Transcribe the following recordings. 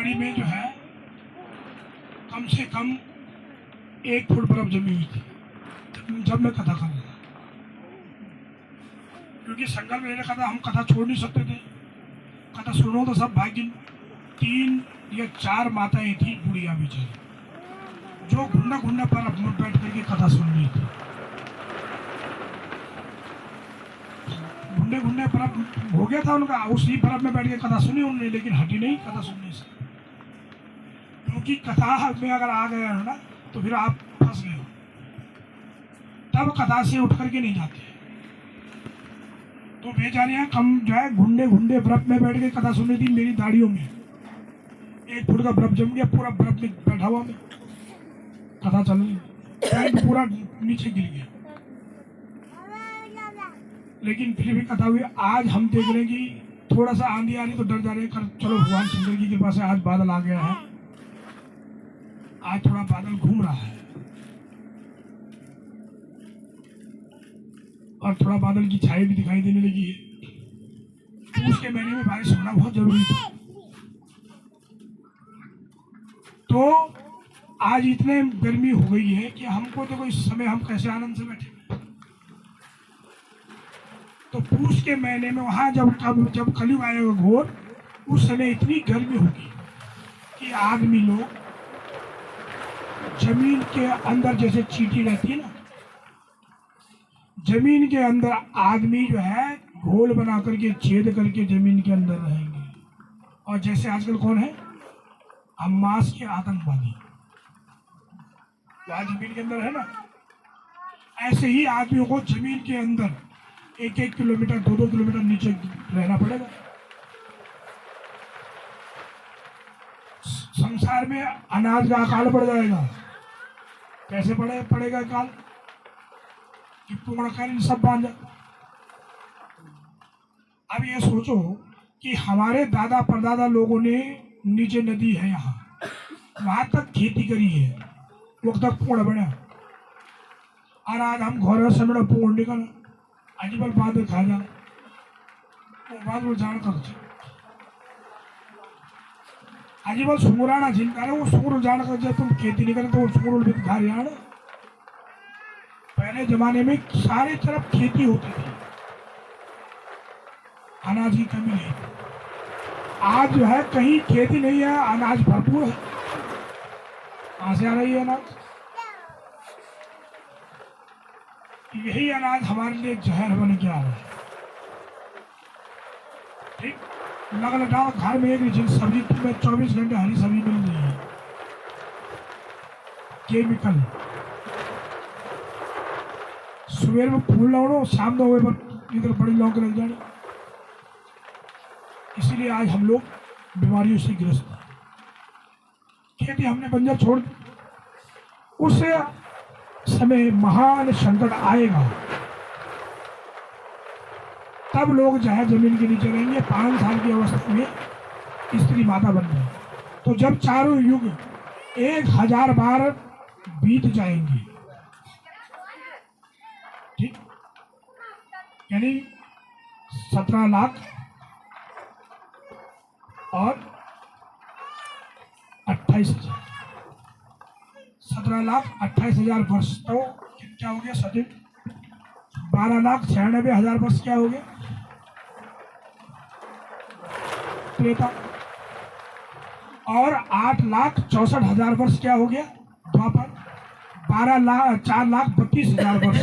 दाढ़ी में जो है कम से कम 1 फुट बर्फ जमी हुई थी जब मैं कथा कर रहा था, क्योंकि संगल में कथा हम कथा छोड़ नहीं सकते थे। कथा सुनो तो सब भाई 3 या 4 माताएं थी बुढ़िया बेचारी, जो घुंडा घुंडा पर अपने बैठ करके कथा सुन रही थी। घुंडे घुंडे बर्फ हो गया था उनका, उसी बर्फ में बैठ के कथा सुनी उन्होंने, लेकिन हटी नहीं कथा सुनने से, क्योंकि कथा में अगर आ गए हो ना तो फिर आप फंस गए हो, तब कथा से उठ करके नहीं जाते। तो बेचारियां कम जो है घुंडे घुंडे बर्फ में बैठ के कथा सुन रही थी। मेरी दाढ़ियों में 1 फुट का बर्फ जम गया, पूरा बर्फ में बैठा हुआ मैं, कथा चल रही, पैंट पूरा नीचे गिर गया, लेकिन फिर भी कथा हुई। आज हम देख रहे हैं कि थोड़ा सा आंधी आ रही तो डर जा रहे हैं, चलो भगवान शंकर की कृपा से आज बादल आ गया है, आज थोड़ा बादल घूम रहा है और थोड़ा बादल की छाई भी दिखाई देने लगी है। उसके महीने में बारिश होना बहुत जरूरी था। तो आज इतने गर्मी हो गई है कि हमको तो कोई समय, हम कैसे आनंद से बैठे। तो पूष के महीने में वहां जब कलयुग आएगा घोर, उस समय इतनी गर्मी होगी कि आदमी लोग जमीन के अंदर, जैसे चींटी रहती है ना, जमीन के अंदर आदमी जो है घोल बना करके छेद करके जमीन के अंदर रहेंगे। और जैसे आजकल कौन है, हमास के आतंकवादी वहां जमीन के अंदर है ना, ऐसे ही आदमियों को जमीन के अंदर 1-1 किलोमीटर 2-2 किलोमीटर नीचे रहना पड़ेगा। संसार में अनाज का अकाल पड़ जाएगा। कैसे पड़ेगा अकाल कि पूर्णकालीन सब बांध जाए। अब ये सोचो कि हमारे दादा परदादा लोगों ने, नीचे नदी है यहाँ, वहां तक खेती करी है, वो तक पूर्ण बना, और आज हम घर से बड़ा पूर्ण निकल अजीबल बादल खा जाना, बादल जान कर अजीबल सुंगराना जिनका वो सुंगर जान कर, जब तुम खेती नहीं करें तो सुंगर भी खा रहा है। पहले जमाने में सारे तरफ खेती होती थी, अनाज की कमी नहीं। आज जो है कहीं खेती नहीं है, अनाज भरपूर है। कहां से आ रही है अनाज? यही अनाज हमारे लिए जहर बन के आ रहा है। ठीक, लगातार घर में एक सब्जी में 24 घंटे हरी सब्जी मिल रही है, केमिकल। सुबह में फूल लगाओ, शाम को हुए पर इधर बड़ी लौक लग जाए। इसीलिए आज हम लोग बीमारियों से ग्रस्त हैं। खेती हमने बंजर छोड़ दी। उस समय महान संकट आएगा, तब लोग जो है जमीन के नीचे रहेंगे। 5 साल की अवस्था में स्त्री माता बन गई, तो जब चारों युग 1000 बार बीत जाएंगे, ठीक, यानी 17 लाख और 28,000, 17,28,000 वर्ष, तो क्या हो गया सचिव? 12,96,000 वर्ष क्या हो गया? त्रेता। और 8,64,000 वर्ष क्या हो गया? द्वापर। 4,32,000 वर्ष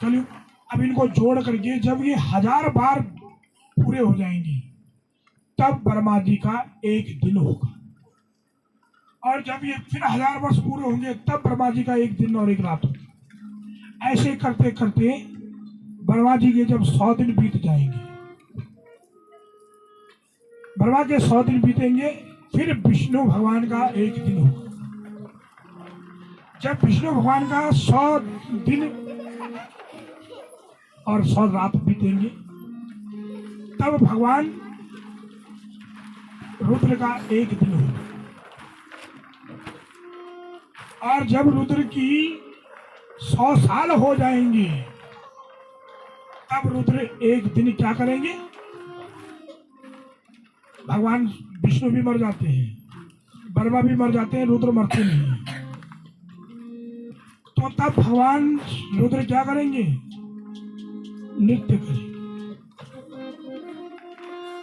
चलिए। अब इनको जोड़ करके जब ये 1000 बार पूरे हो जाएंगे, तब ब्रह्मा जी का एक दिन होगा। और जब ये फिर 1000 वर्ष पूरे होंगे, तब ब्रह्मा जी का एक दिन और एक रात होगी। ऐसे करते करते ब्रह्मा जी के जब 100 दिन बीत जाएंगे, ब्रह्मा के 100 दिन बीतेंगे, फिर विष्णु भगवान का एक दिन होगा। जब विष्णु भगवान का 100 दिन और 100 रात बीतेंगे, तब भगवान रुद्र का एक दिन होगा। और जब रुद्र की 100 साल हो जाएंगे, तब रुद्र एक दिन क्या करेंगे? भगवान विष्णु भी मर जाते हैं, ब्रह्मा भी मर जाते हैं, रुद्र मरते नहीं हैं। तो तब भगवान रुद्र क्या करेंगे? नृत्य करेंगे।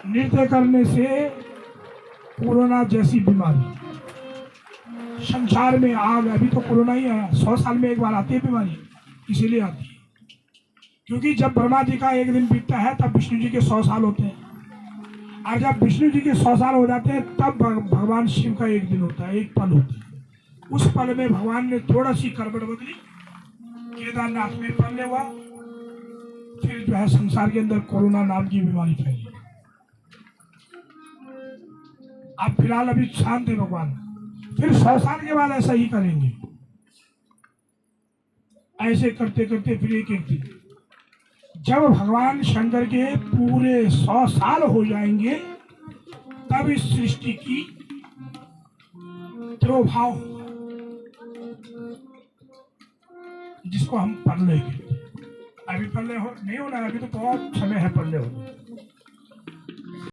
नृत्य करने से कोरोना जैसी बीमारी संसार में आ गया। अभी तो कोरोना ही आया, 100 साल में एक बार आती है बीमारी, इसीलिए आती है क्योंकि जब ब्रह्मा जी का एक दिन बीतता है तब विष्णु जी के 100 साल होते हैं, और जब विष्णु जी के 100 साल हो जाते हैं तब भगवान शिव का एक दिन होता है, एक पल होता है। उस पल में भगवान ने थोड़ा सी करवट बदली, केदारनाथ में पड़ने हुआ, फिर जो है संसार के अंदर कोरोना नाम की बीमारी फैली। अब फिलहाल अभी शांत है भगवान, फिर 100 साल के बाद ऐसा ही करेंगे। ऐसे करते करते फिर एक एक दिन जब भगवान शंकर के पूरे 100 साल हो जाएंगे तब इस सृष्टि की तिरोभाव होगा, जिसको हम प्रलय कहते हैं। अभी प्रलय नहीं होना है, अभी तो बहुत समय है प्रलय होने।